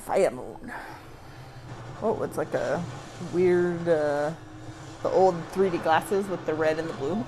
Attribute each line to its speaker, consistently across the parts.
Speaker 1: Fire moon. Oh, it's like a weird, the old 3D glasses with the red and the blue.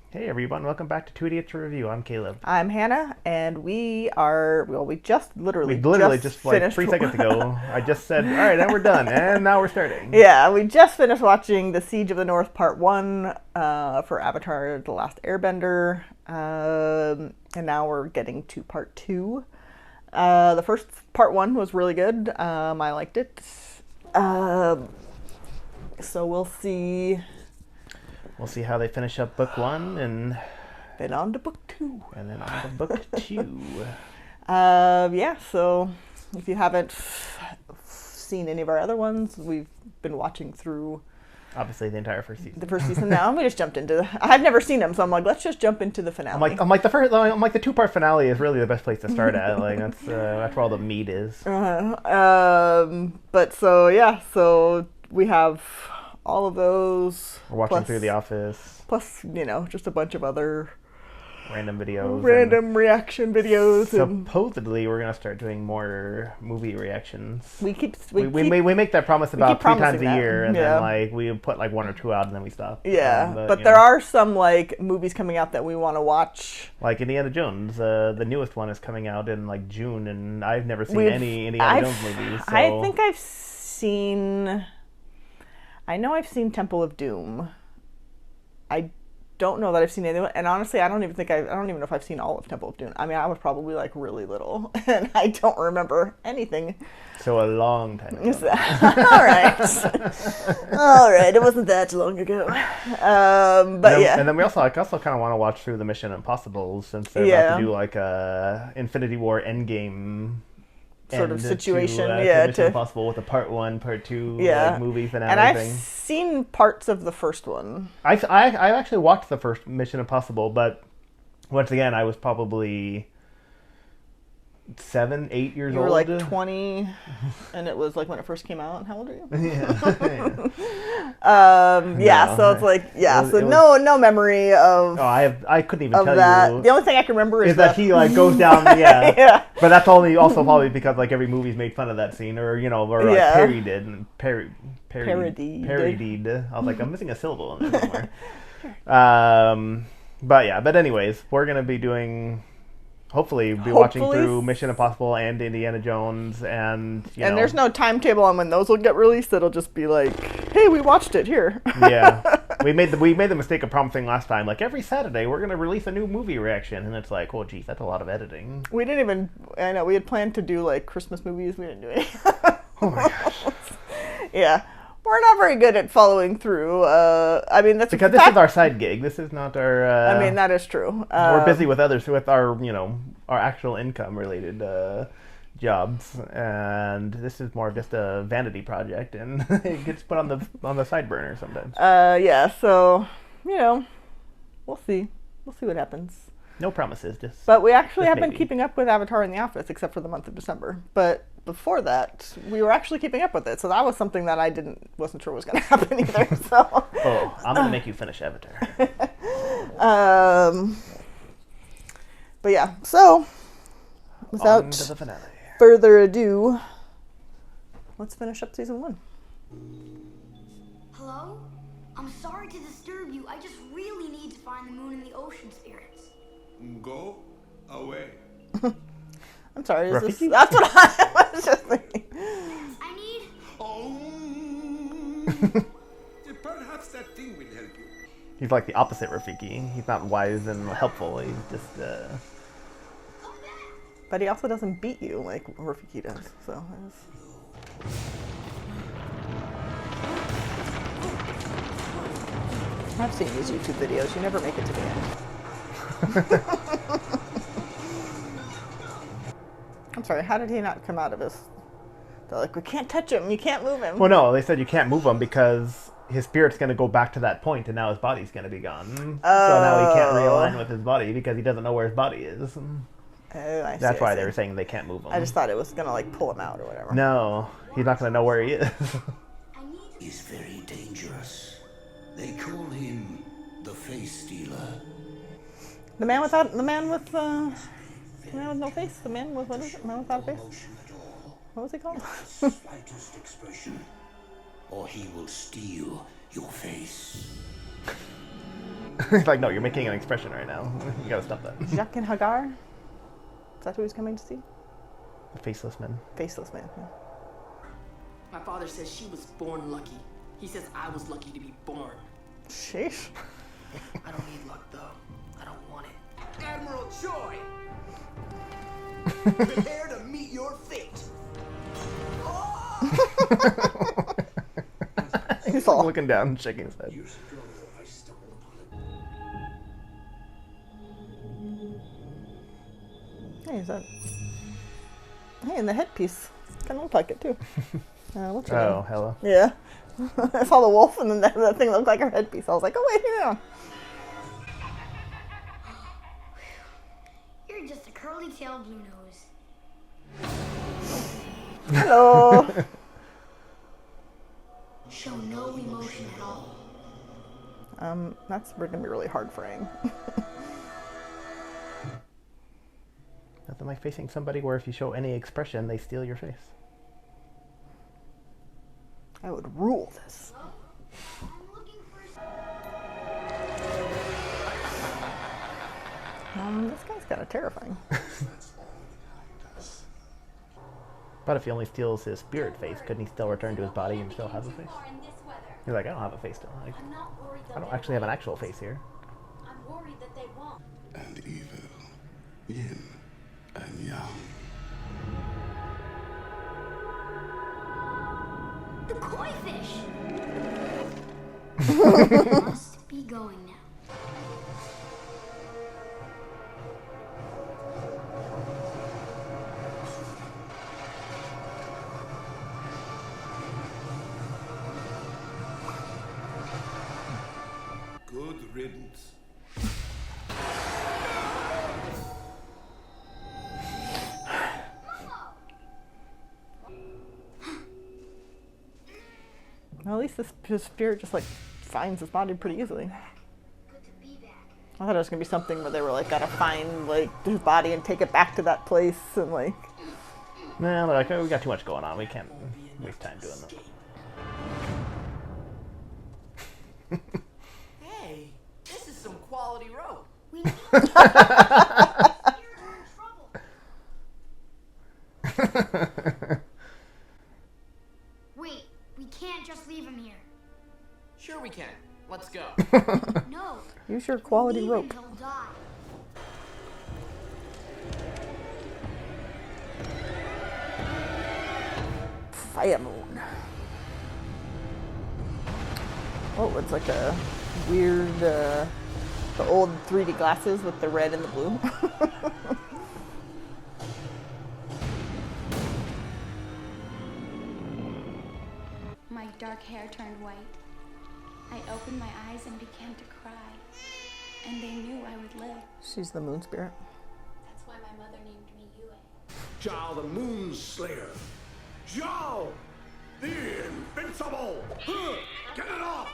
Speaker 2: Hey everyone, welcome back to Two Idiots Review. I'm Caleb.
Speaker 1: I'm Hannah, and we just
Speaker 2: Like
Speaker 1: finished
Speaker 2: 3 seconds ago, I just said, all right, then we're done, and now we're starting.
Speaker 1: Yeah, we just finished watching The Siege of the North Part 1 for Avatar The Last Airbender, and now we're getting to Part 2. The first Part 1 was really good. I liked it. So we'll see.
Speaker 2: We'll see how they finish up Book 1, and
Speaker 1: then on to Book 2.
Speaker 2: And then on to Book 2.
Speaker 1: Yeah, so if you haven't seen any of our other ones, we've been watching through
Speaker 2: obviously the entire first season.
Speaker 1: The first season now. We just jumped into I've never seen them, so I'm like, let's just jump into the finale.
Speaker 2: I'm like the 2-part finale is really the best place to start at. Like that's where all the meat is.
Speaker 1: But so we have all of those.
Speaker 2: We're watching through The Office.
Speaker 1: Plus, just a bunch of other
Speaker 2: random videos.
Speaker 1: Random reaction videos.
Speaker 2: Supposedly, we're going to start doing more movie reactions.
Speaker 1: We
Speaker 2: make that promise about 3 times a year, and
Speaker 1: then
Speaker 2: we put 1 or 2 out, and then we stop.
Speaker 1: Yeah, but there are some movies coming out that we want to watch.
Speaker 2: Like Indiana Jones, the newest one is coming out in June, and I've never seen any Indiana Jones movies. So.
Speaker 1: I think I've seen Temple of Doom. I don't know that I've seen anyone, and honestly, I don't even know if I've seen all of Temple of Doom. I mean, I was probably really little, and I don't remember anything.
Speaker 2: So a long time ago.
Speaker 1: All right, it wasn't that long ago. And
Speaker 2: then we also kind of want to watch through the Mission Impossible since they're about to do a Infinity War Endgame
Speaker 1: sort of situation,
Speaker 2: to Mission Impossible with a Part 1, Part 2 movie finale
Speaker 1: and I've
Speaker 2: thing.
Speaker 1: seen parts of the first one.
Speaker 2: I actually watched the first Mission Impossible, but once again, I was probably 7, 8 years old.
Speaker 1: You were 20, and it was when it first came out. How old are you? So it's no memory of.
Speaker 2: Oh, I couldn't even tell
Speaker 1: that.
Speaker 2: you.
Speaker 1: The only thing I can remember is
Speaker 2: that he goes down. Yeah.
Speaker 1: Yeah.
Speaker 2: But that's also probably because every movie's made fun of that scene, or parodied. I was like, I'm missing a syllable in there somewhere. But anyways, we're gonna be doing. Hopefully, watching through Mission Impossible and Indiana Jones, and
Speaker 1: there's no timetable on when those will get released. It'll just be hey, we watched it here.
Speaker 2: Yeah, we made the mistake of promising last time, every Saturday we're gonna release a new movie reaction, and it's oh geez, that's a lot of editing.
Speaker 1: We didn't even. I know we had planned to do Christmas movies. We didn't do any.
Speaker 2: Oh my gosh.
Speaker 1: Yeah. We're not very good at following through. That's
Speaker 2: because this is our side gig. This is not our.
Speaker 1: That is true.
Speaker 2: We're busy with our our actual income related jobs, and this is more of just a vanity project, and it gets put on the side burner sometimes.
Speaker 1: So we'll see. We'll see what happens.
Speaker 2: No promises,
Speaker 1: But we actually have been keeping up with Avatar in the Office, except for the month of December. But before that, we were actually keeping up with it, so that was something that I wasn't sure was going to happen either. So.
Speaker 2: Oh, I'm going to make you finish Avatar.
Speaker 1: But yeah, so without further ado, let's finish up season 1.
Speaker 3: Hello? I'm sorry to disturb you. I just really need to find the moon and the ocean spirits.
Speaker 4: Go away.
Speaker 1: I'm sorry, that's what I was just thinking.
Speaker 3: I need...
Speaker 4: Perhaps that thing will help you.
Speaker 2: He's like the opposite Rafiki. He's not wise and helpful. He's just...
Speaker 1: But he also doesn't beat you like Rafiki does, so... I've seen these YouTube videos. You never make it to the end. I'm sorry, how did he not come out of his... They're we can't touch him, you can't move him.
Speaker 2: Well, no, they said you can't move him because his spirit's going to go back to that point, and now his body's going to be gone. So now he can't realign with his body because he doesn't know where his body is. That's why they were saying they can't move him.
Speaker 1: I just thought it was going to pull him out or whatever.
Speaker 2: No, he's not going to know where he is.
Speaker 5: He's very dangerous. They call him the Face Stealer.
Speaker 1: The man with The man with no face. The man with what is it? Man without a face.
Speaker 5: Emotion at all.
Speaker 1: What was he called?
Speaker 5: The slightest expression, or he will steal your face.
Speaker 2: It's like, no, you're making an expression right now. You gotta stop that.
Speaker 1: Jacques and Hagar? Is that who he's coming to see?
Speaker 2: The faceless man.
Speaker 1: Faceless man. Yeah.
Speaker 6: My father says she was born lucky. He says I was lucky to be born.
Speaker 1: Sheesh.
Speaker 6: I don't need luck, though. I don't want it. Admiral Joy! Prepare to meet your fate.
Speaker 2: He's all looking down and shaking his head.
Speaker 1: Hey, is that... Hey, and the headpiece. Kind of looked like it, too. What's her
Speaker 2: Oh,
Speaker 1: name?
Speaker 2: hello.
Speaker 1: Yeah. I saw the wolf, and then that thing looked like her headpiece. I was like, oh, wait, yeah.
Speaker 3: You're just a curly-tailed blue nose.
Speaker 1: Hello.
Speaker 3: Show no emotion at all.
Speaker 1: That's going to be really hard for Aang.
Speaker 2: Nothing like facing somebody where if you show any expression, they steal your face.
Speaker 1: I would rule this.
Speaker 3: I'm looking for...
Speaker 1: This guy's kind of terrifying.
Speaker 2: But if he only steals his spirit face, couldn't he still return to his body and still have a face? He's like, I don't have a face still. Like, I don't actually have an actual face here.
Speaker 7: I'm worried that they won't.
Speaker 4: And evil, yin and yang.
Speaker 3: The koi fish! Must be going now.
Speaker 4: Good riddance.
Speaker 1: Well, at least his spirit just like finds his body pretty easily.
Speaker 3: Good to be back.
Speaker 1: I thought it was gonna be something where they were like gotta find like his body and take it back to that place and like.
Speaker 2: Nah, they're like, oh, we got too much going on. We can't waste time doing that.
Speaker 6: Hey, this is some quality rope.
Speaker 3: We need to You're in trouble. Wait, we can't just leave him here.
Speaker 6: Sure we can. Let's go.
Speaker 3: No.
Speaker 1: Use your quality
Speaker 3: leave
Speaker 1: rope.
Speaker 3: him, he'll die.
Speaker 1: Fire moon. Oh, it's like a weird, the old 3D glasses with the red and the blue.
Speaker 7: My dark hair turned white. I opened my eyes and began to cry. And they knew I would live.
Speaker 1: She's the moon spirit.
Speaker 7: That's why my mother named me Yue.
Speaker 4: Zhao the Moon Slayer. Zhao, the Invincible. Get it off.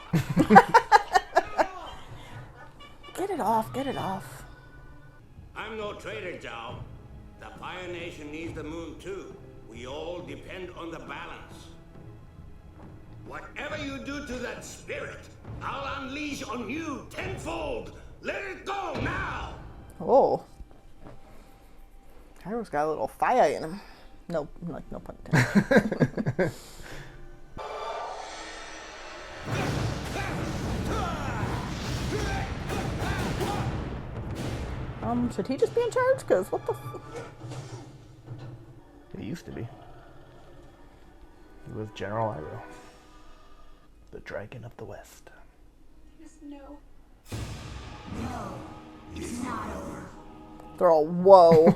Speaker 1: Get it off, get it off.
Speaker 8: I'm no traitor, Zhao. The Fire Nation needs the moon too. We all depend on the balance. Whatever you do to that spirit, I'll unleash on you tenfold. Let it go now!
Speaker 1: Oh. Kairo's got a little fire in him. No, like, no pun intended. Should he just be in charge? Because what the f...
Speaker 2: He used to be. He was General Iroh. The Dragon of the West.
Speaker 7: There's no.
Speaker 3: It's not over.
Speaker 1: They're all, whoa.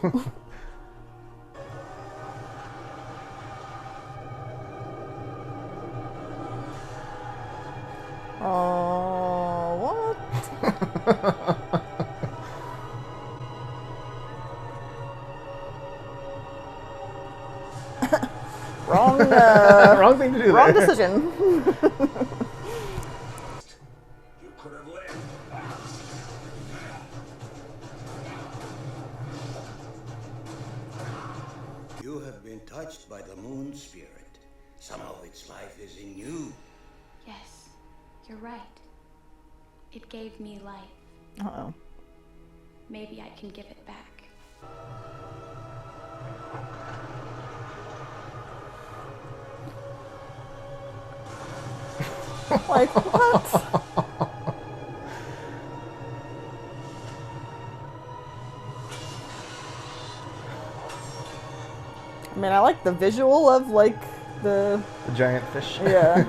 Speaker 1: Oh, what? Wrong,
Speaker 2: Wrong thing to do
Speaker 1: wrong
Speaker 2: there.
Speaker 1: decision.
Speaker 4: You could have lived.
Speaker 5: touched by the moon spirit. Some of its life is in you.
Speaker 7: Yes, you're right. It gave me life.
Speaker 1: Uh-oh.
Speaker 7: Maybe I can give it back.
Speaker 1: Like, what? I mean, I like the visual of, like, the
Speaker 2: giant fish.
Speaker 1: Yeah.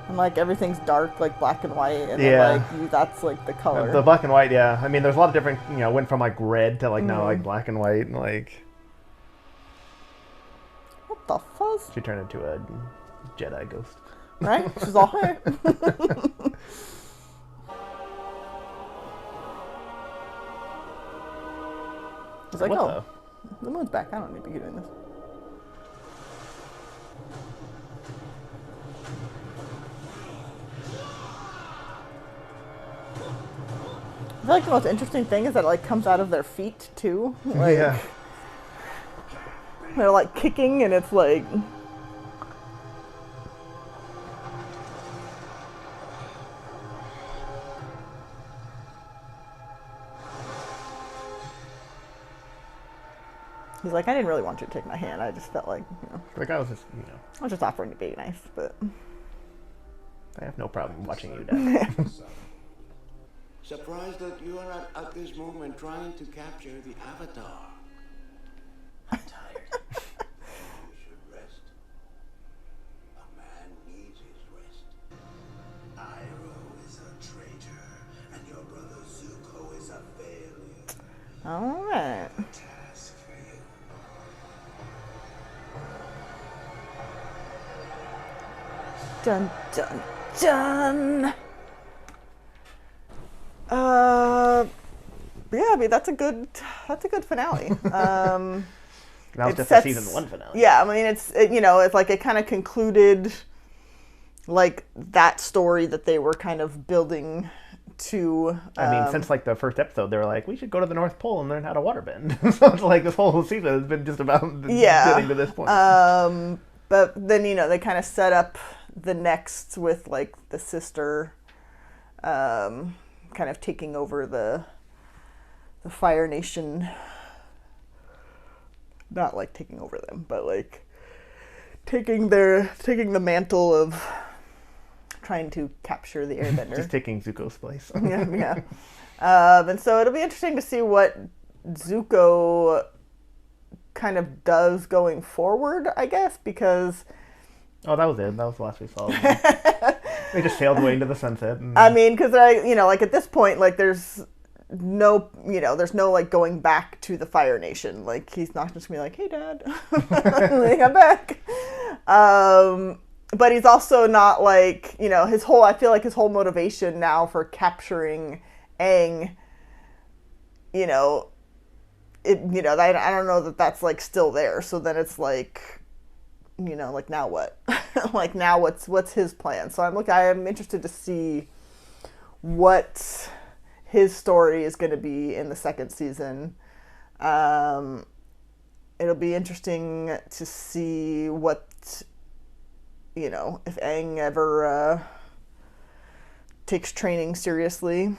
Speaker 1: And, like, everything's dark, like, black and white, and
Speaker 2: Yeah.
Speaker 1: then, like, that's, like, the color.
Speaker 2: The black and white, yeah. I mean, there's a lot of different, went from, like, red to, like, now, like, black and white, and, like...
Speaker 1: What the fuzz?
Speaker 2: She turned into a Jedi ghost.
Speaker 1: Right? She's all, hey. He's like,
Speaker 2: What
Speaker 1: the moon's back. I don't need to be doing this. I feel like the most interesting thing is that it, like, comes out of their feet, too. Like,
Speaker 2: yeah.
Speaker 1: They're, like, kicking, and it's, like... He's like, I didn't really want you to take my hand. I just felt like,
Speaker 2: Like, I was just,
Speaker 1: I was just offering to be nice, but...
Speaker 2: I have no problem watching you die.
Speaker 5: Surprised that you are at this moment trying to capture the Avatar. I'm tired. You should rest. A man needs his rest. Iroh is a traitor, and your brother Zuko is a failure.
Speaker 1: All right.
Speaker 5: Task for you.
Speaker 1: Dun, dun, dun. Yeah, I mean, that's a good finale.
Speaker 2: That was
Speaker 1: It
Speaker 2: just
Speaker 1: sets-
Speaker 2: a season 1 finale.
Speaker 1: Yeah, I mean, it's like it kind of concluded, like, that story that they were kind of building to.
Speaker 2: I mean, since, like, the first episode, they were like, we should go to the North Pole and learn how to waterbend. So it's like this whole season has been just about getting to this point.
Speaker 1: But then, they kind of set up the next with, like, the sister kind of taking over the Fire Nation. Not, like, taking over them, but, like, taking the mantle of trying to capture the airbender.
Speaker 2: Just taking Zuko's place.
Speaker 1: Yeah. And so it'll be interesting to see what Zuko kind of does going forward, I guess, because...
Speaker 2: Oh, that was it. That was the last we saw. They just sailed away into the sunset. And...
Speaker 1: I mean, because like, at this point, like, there's no, like, going back to the Fire Nation. Like, he's not just gonna be like, hey, Dad, like, I'm back. But he's also not, like, I feel like his whole motivation now for capturing Aang, I don't know that that's, like, still there. So then it's like, like, now what? Like, now what's his plan? So I am interested to see what his story is going to be in the second season. It'll be interesting to see what, if Aang ever takes training seriously.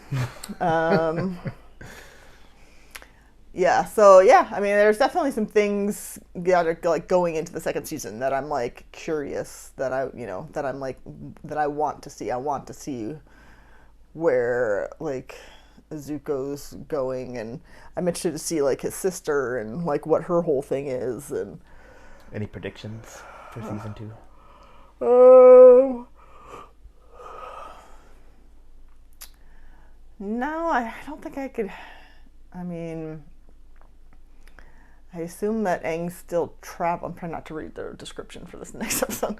Speaker 1: Yeah, so yeah, I mean, there's definitely some things that are, like, going into the second season that I'm, like, curious that I want to see. I want to see where, like, Zuko's going, and I'm interested to see, like, his sister and, like, what her whole thing is. And
Speaker 2: any predictions for season 2?
Speaker 1: No, I don't think I could. I mean, I assume that Aang's still I'm trying not to read the description for this next episode.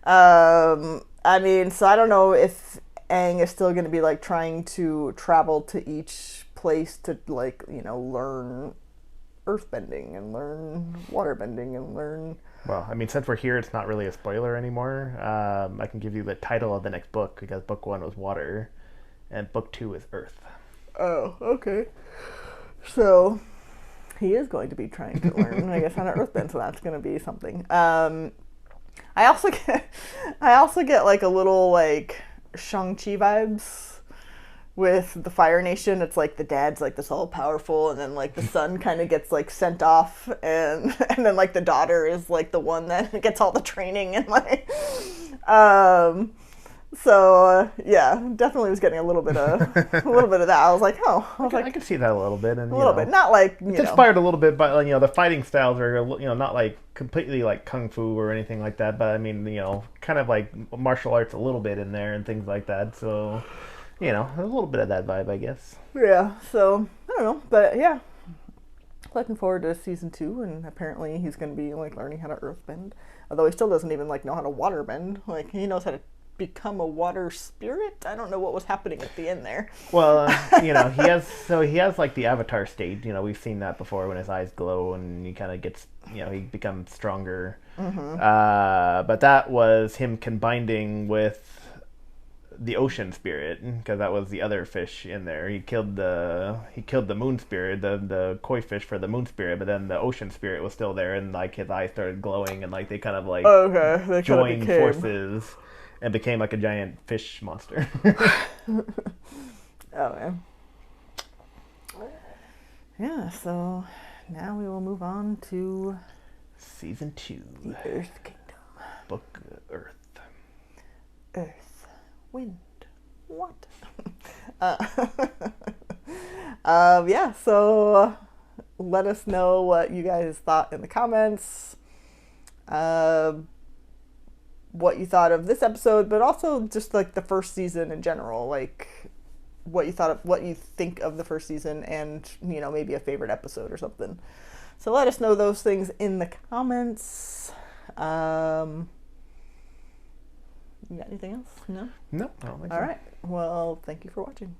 Speaker 1: I mean, so I don't know if Aang is still going to be, like, trying to travel to each place to, like, learn earthbending and learn waterbending and learn...
Speaker 2: Well, I mean, since we're here, it's not really a spoiler anymore. I can give you the title of the next book, because book 1 was Water, and book 2 is Earth.
Speaker 1: Oh, okay. So, He is going to be trying to learn, I guess, how to earthbend, so that's going to be something. I also get like a little like Shang-Chi vibes with the Fire Nation. It's like the dad's like this all powerful, and then like the son kind of gets like sent off, and then like the daughter is like the one that gets all the training and like yeah, definitely was getting a little bit of that. I was like,
Speaker 2: I could see that a little bit, and
Speaker 1: a little bit, not like
Speaker 2: it's inspired a little bit by the fighting styles are not like completely like kung fu or anything like that, but I mean kind of like martial arts a little bit in there and things like that. So a little bit of that vibe, I guess.
Speaker 1: Yeah. So I don't know, but yeah, looking forward to season 2, and apparently he's going to be like learning how to earthbend, although he still doesn't even like know how to waterbend. Like he knows how to become a water spirit. I don't know what was happening at the end there.
Speaker 2: Well, he has like the avatar state. We've seen that before when his eyes glow and he kind of gets, he becomes stronger.
Speaker 1: Mm-hmm.
Speaker 2: But that was him combining with the ocean spirit, because that was the other fish in there. He killed the moon spirit, the koi fish for the moon spirit, but then the ocean spirit was still there, and like his eyes started glowing, and like they kind of like
Speaker 1: they
Speaker 2: joined forces and became like a giant fish monster.
Speaker 1: Okay. Yeah, so now we will move on to
Speaker 2: season 2.
Speaker 1: The Earth Kingdom.
Speaker 2: Book Earth.
Speaker 1: Earth. Wind. What? Yeah, so let us know what you guys thought in the comments. What you thought of this episode, but also just like the first season in general, like what you think of the first season, and maybe a favorite episode or something. So let us know those things in the comments. You got anything else? No?
Speaker 2: No, I don't think so.
Speaker 1: All right. Well, thank you for watching.